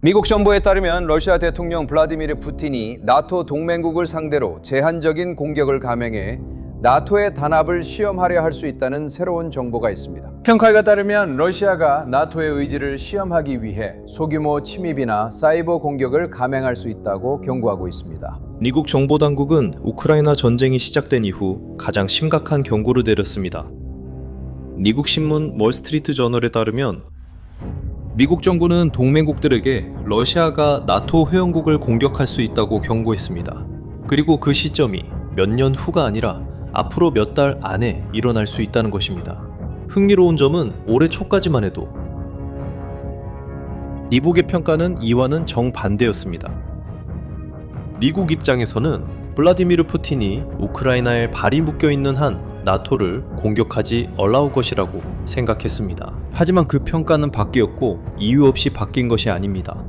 미국 정부에 따르면 러시아 대통령 블라디미르 푸틴이 나토 동맹국을 상대로 제한적인 공격을 감행해 나토의 단합을 시험하려 할 수 있다는 새로운 정보가 있습니다. 평가에 따르면 러시아가 나토의 의지를 시험하기 위해 소규모 침입이나 사이버 공격을 감행할 수 있다고 경고하고 있습니다. 미국 정보당국은 우크라이나 전쟁이 시작된 이후 가장 심각한 경고를 내렸습니다. 미국 신문 월스트리트 저널에 따르면 미국 정부는 동맹국들에게 러시아가 나토 회원국을 공격할 수 있다고 경고했습니다. 그리고 그 시점이 몇 년 후가 아니라 앞으로 몇 달 안에 일어날 수 있다는 것입니다. 흥미로운 점은 올해 초까지만 해도 미국의 평가는 이와는 정반대였습니다. 미국 입장에서는 블라디미르 푸틴이 우크라이나에 발이 묶여있는 한 나토를 공격하지 얼라울 것이라고 생각했습니다. 하지만 그 평가는 바뀌었고 이유 없이 바뀐 것이 아닙니다.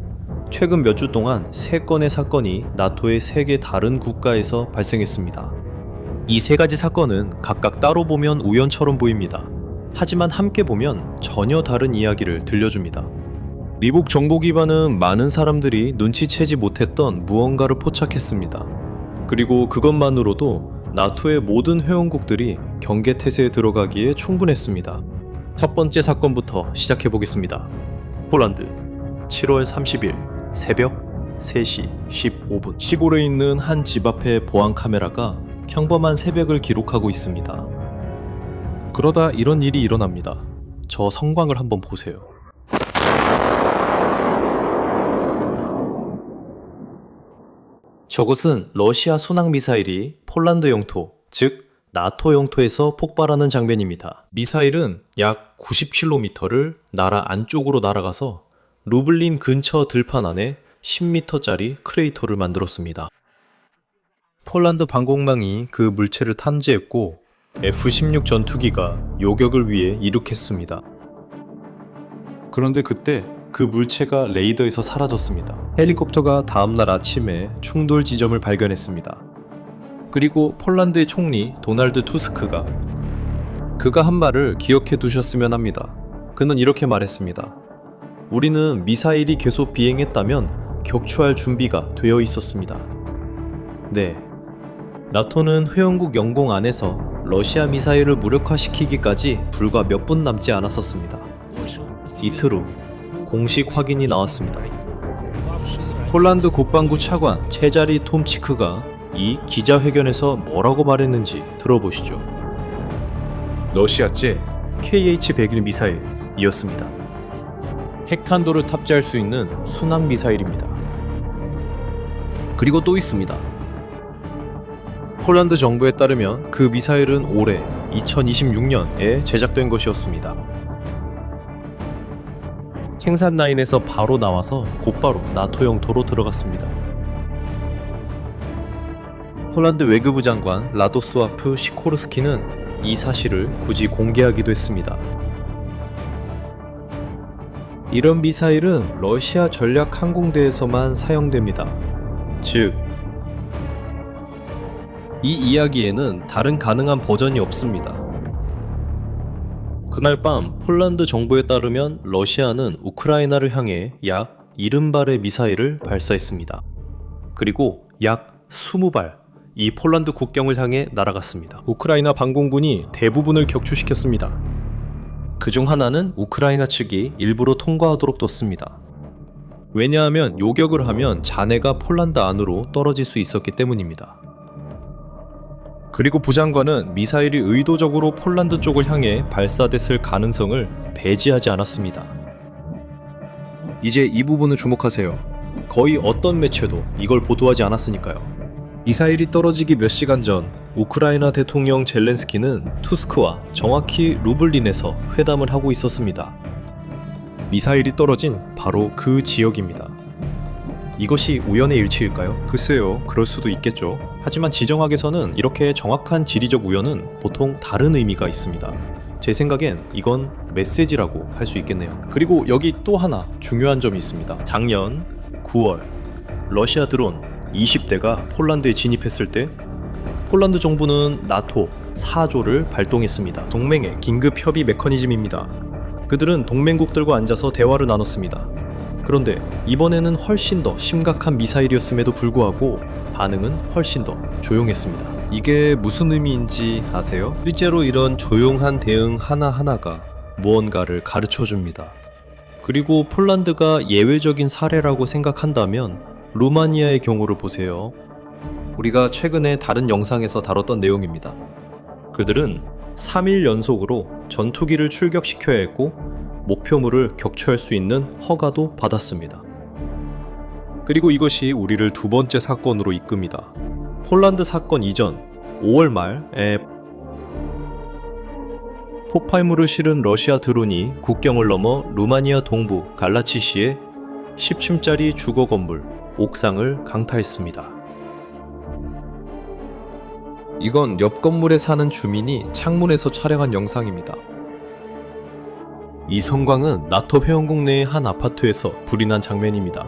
최근 몇 주 동안 3건의 사건이 나토의 3개 다른 국가에서 발생했습니다. 이 3가지 사건은 각각 따로 보면 우연처럼 보입니다. 하지만 함께 보면 전혀 다른 이야기를 들려줍니다. 미국 정보 기반은 많은 사람들이 눈치채지 못했던 무언가를 포착했습니다. 그리고 그것만으로도 나토의 모든 회원국들이 경계태세에 들어가기에 충분했습니다. 첫 번째 사건부터 시작해 보겠습니다. 폴란드 7월 30일 새벽 3시 15분 시골에 있는 한 집 앞의 보안 카메라가 평범한 새벽을 기록하고 있습니다. 그러다 이런 일이 일어납니다. 저 성광을 한번 보세요. 저것은 러시아 순항미사일이 폴란드 영토, 즉 나토 영토에서 폭발하는 장면입니다. 미사일은 약 90km를 나라 안쪽으로 날아가서 루블린 근처 들판 안에 10m짜리 크레이터를 만들었습니다. 폴란드 방공망이 그 물체를 탐지했고 F-16 전투기가 요격을 위해 이륙했습니다. 그런데 그때 그 물체가 레이더에서 사라졌습니다. 헬리콥터가 다음날 아침에 충돌 지점을 발견했습니다. 그리고 폴란드의 총리 도날드 투스크가 그가 한 말을 기억해 두셨으면 합니다. 그는 이렇게 말했습니다. 우리는 미사일이 계속 비행했다면 격추할 준비가 되어 있었습니다. 네, 나토는 회원국 영공 안에서 러시아 미사일을 무력화시키기까지 불과 몇 분 남지 않았었습니다. 이틀 후 공식 확인이 나왔습니다. 폴란드 국방부 차관 체자리 톰치크가 이 기자회견에서 뭐라고 말했는지 들어보시죠. 러시아제 KH-101 미사일이었습니다. 핵탄도를 탑재할 수 있는 순항 미사일입니다. 그리고 또 있습니다. 폴란드 정부에 따르면 그 미사일은 올해 2026년에 제작된 것이었습니다. 생산 라인에서 바로 나와서 곧바로 나토 영토로 들어갔습니다. 폴란드 외교부 장관 라도스와프 시코르스키는 이 사실을 굳이 공개하기도 했습니다. 이런 미사일은 러시아 전략 항공대에서만 사용됩니다. 즉, 이 이야기에는 다른 가능한 버전이 없습니다. 그날 밤 폴란드 정부에 따르면 러시아는 우크라이나를 향해 약 70발의 미사일을 발사했습니다. 그리고 약 20발 이 폴란드 국경을 향해 날아갔습니다. 우크라이나 방공군이 대부분을 격추시켰습니다. 그중 하나는 우크라이나 측이 일부러 통과하도록 뒀습니다. 왜냐하면 요격을 하면 잔해가 폴란드 안으로 떨어질 수 있었기 때문입니다. 그리고 부장관은 미사일이 의도적으로 폴란드 쪽을 향해 발사됐을 가능성을 배제하지 않았습니다. 이제 이 부분을 주목하세요. 거의 어떤 매체도 이걸 보도하지 않았으니까요. 미사일이 떨어지기 몇 시간 전 우크라이나 대통령 젤렌스키는 투스크와 정확히 루블린에서 회담을 하고 있었습니다. 미사일이 떨어진 바로 그 지역입니다. 이것이 우연의 일치일까요? 글쎄요, 그럴 수도 있겠죠. 하지만 지정학에서는 이렇게 정확한 지리적 우연은 보통 다른 의미가 있습니다. 제 생각엔 이건 메시지라고 할 수 있겠네요. 그리고 여기 또 하나 중요한 점이 있습니다. 작년 9월 러시아 드론 20대가 폴란드에 진입했을 때 폴란드 정부는 나토 4조를 발동했습니다. 동맹의 긴급 협의 메커니즘입니다. 그들은 동맹국들과 앉아서 대화를 나눴습니다. 그런데 이번에는 훨씬 더 심각한 미사일이었음에도 불구하고 반응은 훨씬 더 조용했습니다. 이게 무슨 의미인지 아세요? 실제로 이런 조용한 대응 하나하나가 무언가를 가르쳐 줍니다. 그리고 폴란드가 예외적인 사례라고 생각한다면 루마니아의 경우를 보세요. 우리가 최근에 다른 영상에서 다뤘던 내용입니다. 그들은 3일 연속으로 전투기를 출격시켜야 했고 목표물을 격추할 수 있는 허가도 받았습니다. 그리고 이것이 우리를 두 번째 사건으로 이끕니다. 폴란드 사건 이전 5월 말에 폭발물을 실은 러시아 드론이 국경을 넘어 루마니아 동부 갈라치시의 10층짜리 주거 건물 옥상을 강타했습니다. 이건 옆 건물에 사는 주민이 창문에서 촬영한 영상입니다. 이 성광은 나토 회원국 내의 한 아파트에서 불이 난 장면입니다.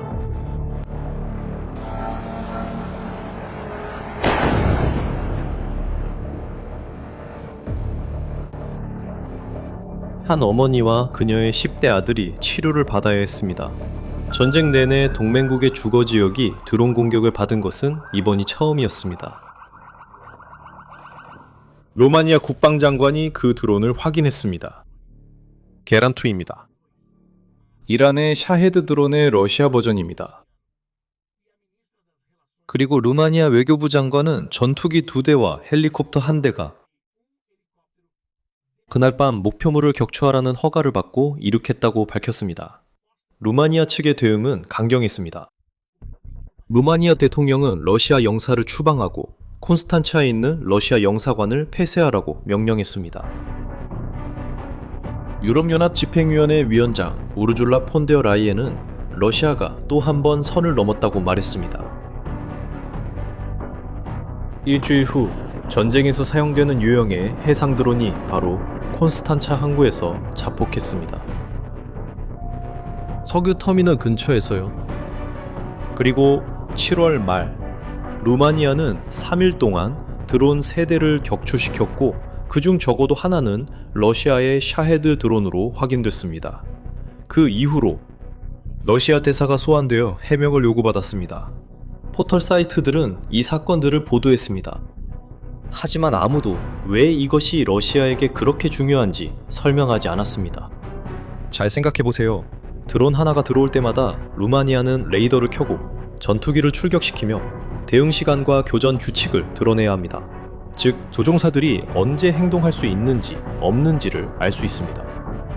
한 어머니와 그녀의 10대 아들이 치료를 받아야 했습니다. 전쟁 내내 동맹국의 주거 지역이 드론 공격을 받은 것은 이번이 처음이었습니다. 로마니아 국방장관이 그 드론을 확인했습니다. 게란투입니다. 이란의 샤헤드 드론의 러시아 버전입니다. 그리고 루마니아 외교부 장관은 전투기 2대와 헬리콥터 1대가 그날 밤 목표물을 격추하라는 허가를 받고 이륙했다고 밝혔습니다. 루마니아 측의 대응은 강경했습니다. 루마니아 대통령은 러시아 영사를 추방하고 콘스탄차에 있는 러시아 영사관을 폐쇄하라고 명령했습니다. 유럽연합 집행위원회 위원장 우르줄라 폰데어 라이엔은 러시아가 또 한 번 선을 넘었다고 말했습니다. 일주일 후 전쟁에서 사용되는 유형의 해상 드론이 바로 콘스탄차 항구에서 자폭했습니다. 석유 터미널 근처에서요. 그리고 7월 말 루마니아는 3일 동안 드론 3대를 격추시켰고 그중 적어도 하나는 러시아의 샤헤드 드론으로 확인됐습니다. 그 이후로 러시아 대사가 소환되어 해명을 요구받았습니다. 포털 사이트들은 이 사건들을 보도했습니다. 하지만 아무도 왜 이것이 러시아에게 그렇게 중요한지 설명하지 않았습니다. 잘 생각해보세요. 드론 하나가 들어올 때마다 루마니아는 레이더를 켜고 전투기를 출격시키며 대응 시간과 교전 규칙을 드러내야 합니다. 즉, 조종사들이 언제 행동할 수 있는지 없는지를 알 수 있습니다.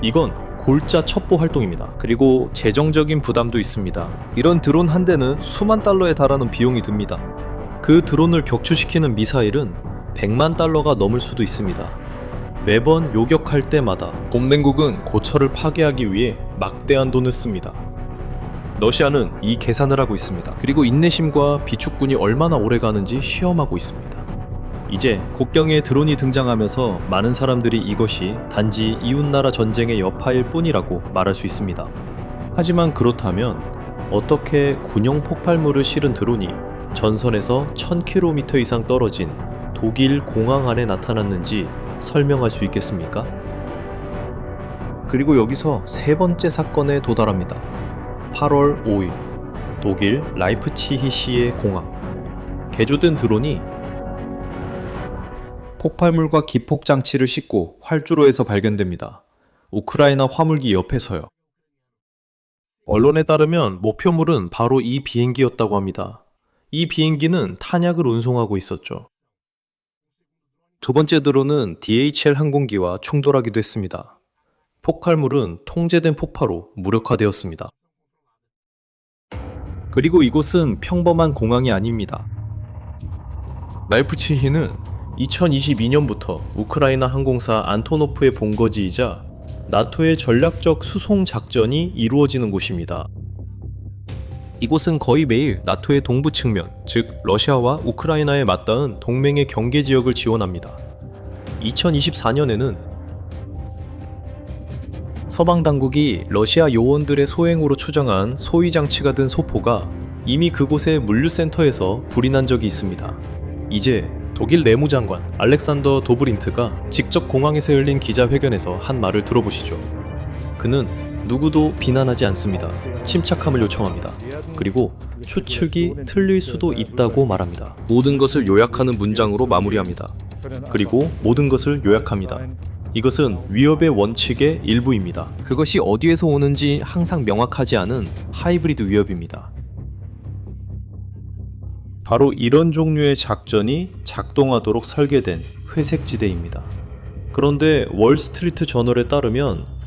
이건 골자 첩보 활동입니다. 그리고 재정적인 부담도 있습니다. 이런 드론 한 대는 수만 달러에 달하는 비용이 듭니다. 그 드론을 격추시키는 미사일은 100만 달러가 넘을 수도 있습니다. 매번 요격할 때마다 동맹국은 고처를 파괴하기 위해 막대한 돈을 씁니다. 러시아는 이 계산을 하고 있습니다. 그리고 인내심과 비축군이 얼마나 오래 가는지 시험하고 있습니다. 이제 국경에 드론이 등장하면서 많은 사람들이 이것이 단지 이웃나라 전쟁의 여파일 뿐이라고 말할 수 있습니다. 하지만 그렇다면 어떻게 군용 폭발물을 실은 드론이 전선에서 1000km 이상 떨어진 독일 공항 안에 나타났는지 설명할 수 있겠습니까? 그리고 여기서 세 번째 사건에 도달합니다. 8월 5일 독일 라이프치히시의 공항. 개조된 드론이 폭발물과 기폭 장치를 싣고 활주로에서 발견됩니다. 우크라이나 화물기 옆에서요. 언론에 따르면 목표물은 바로 이 비행기였다고 합니다. 이 비행기는 탄약을 운송하고 있었죠. 두 번째 드론은 DHL 항공기와 충돌하기도 했습니다. 폭발물은 통제된 폭파로 무력화되었습니다. 그리고 이곳은 평범한 공항이 아닙니다. 라이프치히는 2022년부터 우크라이나 항공사 안토노프의 본거지이자 나토의 전략적 수송 작전이 이루어지는 곳입니다. 이곳은 거의 매일 나토의 동부 측면, 즉 러시아와 우크라이나에 맞닿은 동맹의 경계 지역을 지원합니다. 2024년에는 서방 당국이 러시아 요원들의 소행으로 추정한 소위 장치가 든 소포가 이미 그곳의 물류센터에서 불이 난 적이 있습니다. 이제 독일 내무장관 알렉산더 도브린트가 직접 공항에서 열린 기자회견에서 한 말을 들어보시죠. 그는 누구도 비난하지 않습니다. 침착함을 요청합니다. 그리고 추측이 틀릴 수도 있다고 말합니다. 모든 것을 요약하는 문장으로 마무리합니다. 그리고 모든 것을 요약합니다. 이것은 위협의 원칙의 일부입니다. 그것이 어디에서 오는지 항상 명확하지 않은 하이브리드 위협입니다. 바로 이런 종류의 작전이 작동하도록 설계된 회색지대입니다. 그런데 월스트리트 저널에 따르면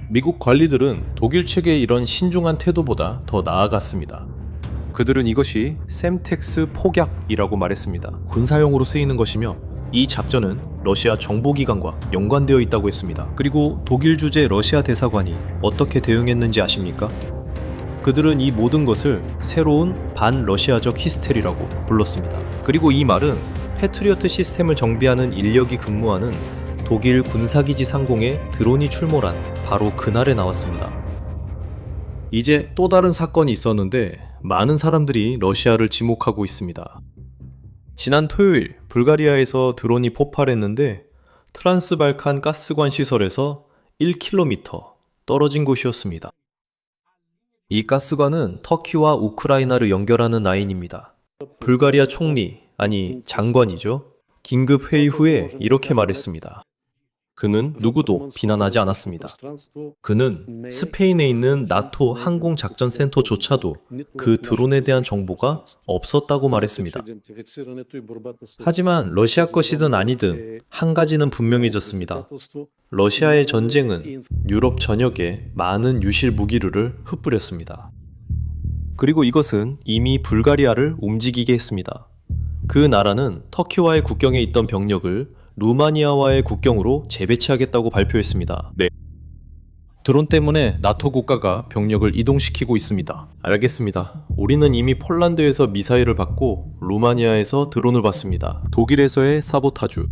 미국 관리들은 독일 측의 이런 신중한 태도보다 더 나아갔습니다. 그들은 이것이 셈텍스 폭약이라고 말했습니다. 군사용으로 쓰이는 것이며 이 작전은 러시아 정보기관과 연관되어 있다고 했습니다. 그리고 독일 주재 러시아 대사관이 어떻게 대응했는지 아십니까? 그들은 이 모든 것을 새로운 반러시아적 히스테리라고 불렀습니다. 그리고 이 말은 패트리어트 시스템을 정비하는 인력이 근무하는 독일 군사기지 상공에 드론이 출몰한 바로 그날에 나왔습니다. 이제 또 다른 사건이 있었는데 많은 사람들이 러시아를 지목하고 있습니다. 지난 토요일 불가리아에서 드론이 폭발했는데 트란스발칸 가스관 시설에서 1km 떨어진 곳이었습니다. 이 가스관은 터키와 우크라이나를 연결하는 라인입니다. 불가리아 총리, 아니 장관이죠. 긴급 회의 후에 이렇게 말했습니다. 그는 누구도 비난하지 않았습니다. 그는 스페인에 있는 나토 항공작전센터조차도 그 드론에 대한 정보가 없었다고 말했습니다. 하지만 러시아 것이든 아니든 한 가지는 분명해졌습니다. 러시아의 전쟁은 유럽 전역에 많은 유실 무기류를 흩뿌렸습니다. 그리고 이것은 이미 불가리아를 움직이게 했습니다. 그 나라는 터키와의 국경에 있던 병력을 루마니아와의 국경으로 재배치하겠다고 발표했습니다. 네. 드론 때문에 나토 국가가 병력을 이동시키고 있습니다. 알겠습니다. 우리는 이미 폴란드에서 미사일을 받고 루마니아에서 드론을 받습니다. 독일에서의 사보타주.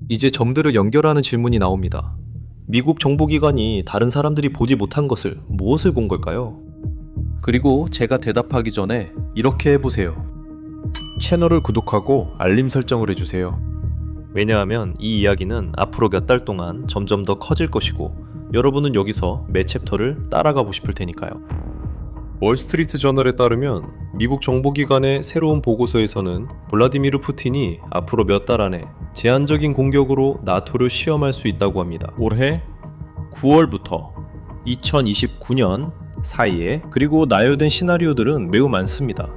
이제 점들을 연결하는 질문이 나옵니다. 미국 정보기관이 다른 사람들이 보지 못한 것을 무엇을 본 걸까요? 그리고 제가 대답하기 전에 이렇게 해보세요. 채널을 구독하고 알림 설정을 해주세요. 왜냐하면 이 이야기는 앞으로 몇 달 동안 점점 더 커질 것이고 여러분은 여기서 매 챕터를 따라가고 싶을 테니까요. 월스트리트 저널에 따르면 미국 정보기관의 새로운 보고서에서는 블라디미르 푸틴이 앞으로 몇 달 안에 제한적인 공격으로 나토를 시험할 수 있다고 합니다. 올해 9월부터 2029년 사이에. 그리고 나열된 시나리오들은 매우 많습니다.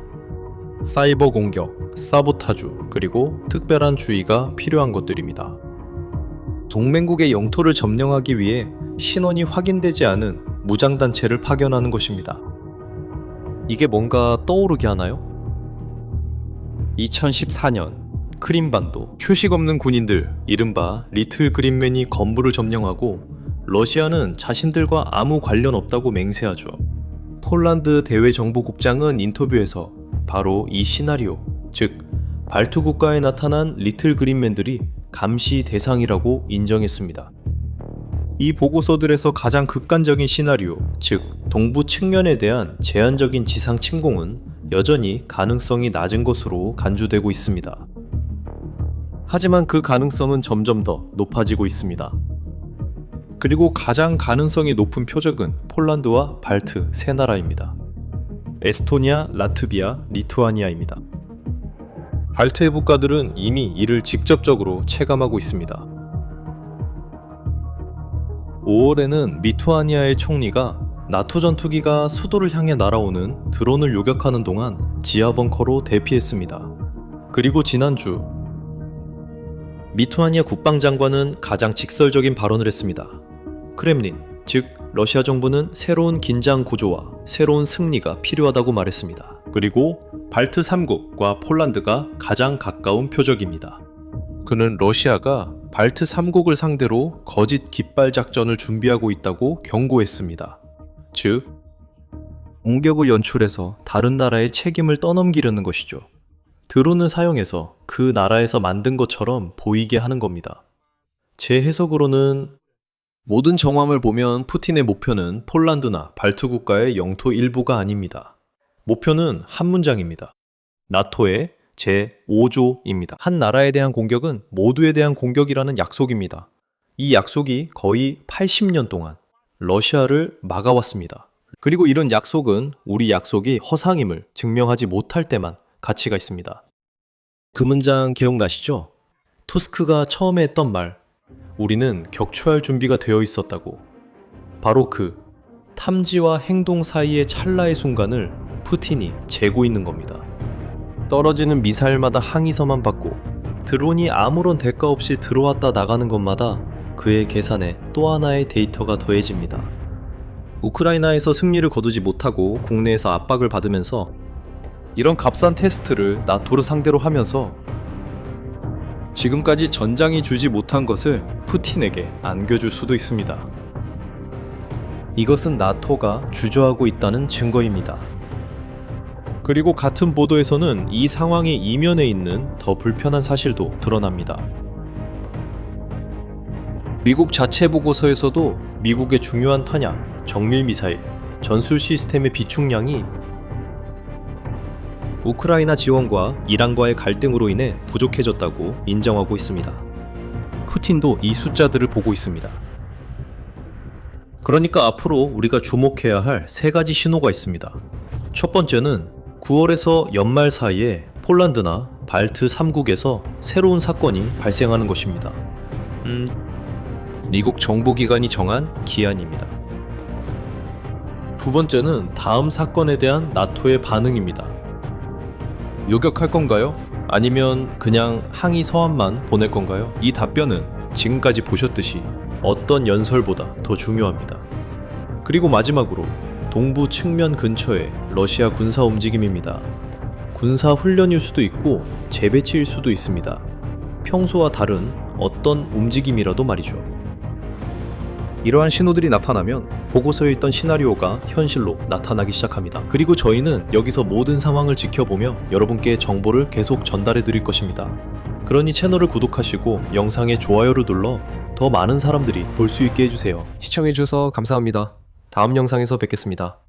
사이버 공격, 사보타주, 그리고 특별한 주의가 필요한 것들입니다. 동맹국의 영토를 점령하기 위해 신원이 확인되지 않은 무장단체를 파견하는 것입니다. 이게 뭔가 떠오르게 하나요? 2014년 크림반도, 휴식 없는 군인들 이른바 리틀 그린맨이 건물을 점령하고 러시아는 자신들과 아무 관련 없다고 맹세하죠. 폴란드 대외정보국장은 인터뷰에서 바로 이 시나리오, 즉 발트 국가에 나타난 리틀 그린맨들이 감시 대상이라고 인정했습니다. 이 보고서들에서 가장 극단적인 시나리오, 즉 동부 측면에 대한 제한적인 지상 침공은 여전히 가능성이 낮은 것으로 간주되고 있습니다. 하지만 그 가능성은 점점 더 높아지고 있습니다. 그리고 가장 가능성이 높은 표적은 폴란드와 발트 세 나라입니다. 에스토니아, 라트비아, 리투아니아입니다. 발트해 국가들은 이미 이를 직접적으로 체감하고 있습니다. 5월에는 리투아니아의 총리가 나토 전투기가 수도를 향해 날아오는 드론을 요격하는 동안 지하 벙커로 대피했습니다. 그리고 지난주 리투아니아 국방장관은 가장 직설적인 발언을 했습니다. 크렘린, 즉 러시아 정부는 새로운 긴장 구조와 새로운 승리가 필요하다고 말했습니다. 그리고 발트 3국과 폴란드가 가장 가까운 표적입니다. 그는 러시아가 발트 3국을 상대로 거짓 깃발 작전을 준비하고 있다고 경고했습니다. 즉, 공격을 연출해서 다른 나라의 책임을 떠넘기려는 것이죠. 드론을 사용해서 그 나라에서 만든 것처럼 보이게 하는 겁니다. 제 해석으로는 모든 정황을 보면 푸틴의 목표는 폴란드나 발트 국가의 영토 일부가 아닙니다. 목표는 한 문장입니다. 나토의 제5조입니다. 한 나라에 대한 공격은 모두에 대한 공격이라는 약속입니다. 이 약속이 거의 80년 동안 러시아를 막아왔습니다. 그리고 이런 약속은 우리 약속이 허상임을 증명하지 못할 때만 가치가 있습니다. 그 문장 기억나시죠? 투스크가 처음에 했던 말, 우리는 격추할 준비가 되어 있었다고. 바로 그 탐지와 행동 사이의 찰나의 순간을 푸틴이 재고 있는 겁니다. 떨어지는 미사일마다 항의서만 받고 드론이 아무런 대가 없이 들어왔다 나가는 것마다 그의 계산에 또 하나의 데이터가 더해집니다. 우크라이나에서 승리를 거두지 못하고 국내에서 압박을 받으면서 이런 값싼 테스트를 나토를 상대로 하면서 지금까지 전장이 주지 못한 것을 푸틴에게 안겨줄 수도 있습니다. 이것은 나토가 주저하고 있다는 증거입니다. 그리고 같은 보도에서는 이 상황의 이면에 있는 더 불편한 사실도 드러납니다. 미국 자체 보고서에서도 미국의 중요한 탄약, 정밀 미사일, 전술 시스템의 비축량이 우크라이나 지원과 이란과의 갈등으로 인해 부족해졌다고 인정하고 있습니다. 푸틴도 이 숫자들을 보고 있습니다. 그러니까 앞으로 우리가 주목해야 할 세 가지 신호가 있습니다. 첫 번째는 9월에서 연말 사이에 폴란드나 발트 3국에서 새로운 사건이 발생하는 것입니다. 미국 정보기관이 정한 기한입니다. 두 번째는 다음 사건에 대한 나토의 반응입니다. 요격할 건가요? 아니면 그냥 항의 서한만 보낼 건가요? 이 답변은 지금까지 보셨듯이 어떤 연설보다 더 중요합니다. 그리고 마지막으로 동부 측면 근처의 러시아 군사 움직임입니다. 군사 훈련일 수도 있고 재배치일 수도 있습니다. 평소와 다른 어떤 움직임이라도 말이죠. 이러한 신호들이 나타나면 보고서에 있던 시나리오가 현실로 나타나기 시작합니다. 그리고 저희는 여기서 모든 상황을 지켜보며 여러분께 정보를 계속 전달해 드릴 것입니다. 그러니 채널을 구독하시고 영상에 좋아요를 눌러 더 많은 사람들이 볼 수 있게 해주세요. 시청해주셔서 감사합니다. 다음 영상에서 뵙겠습니다.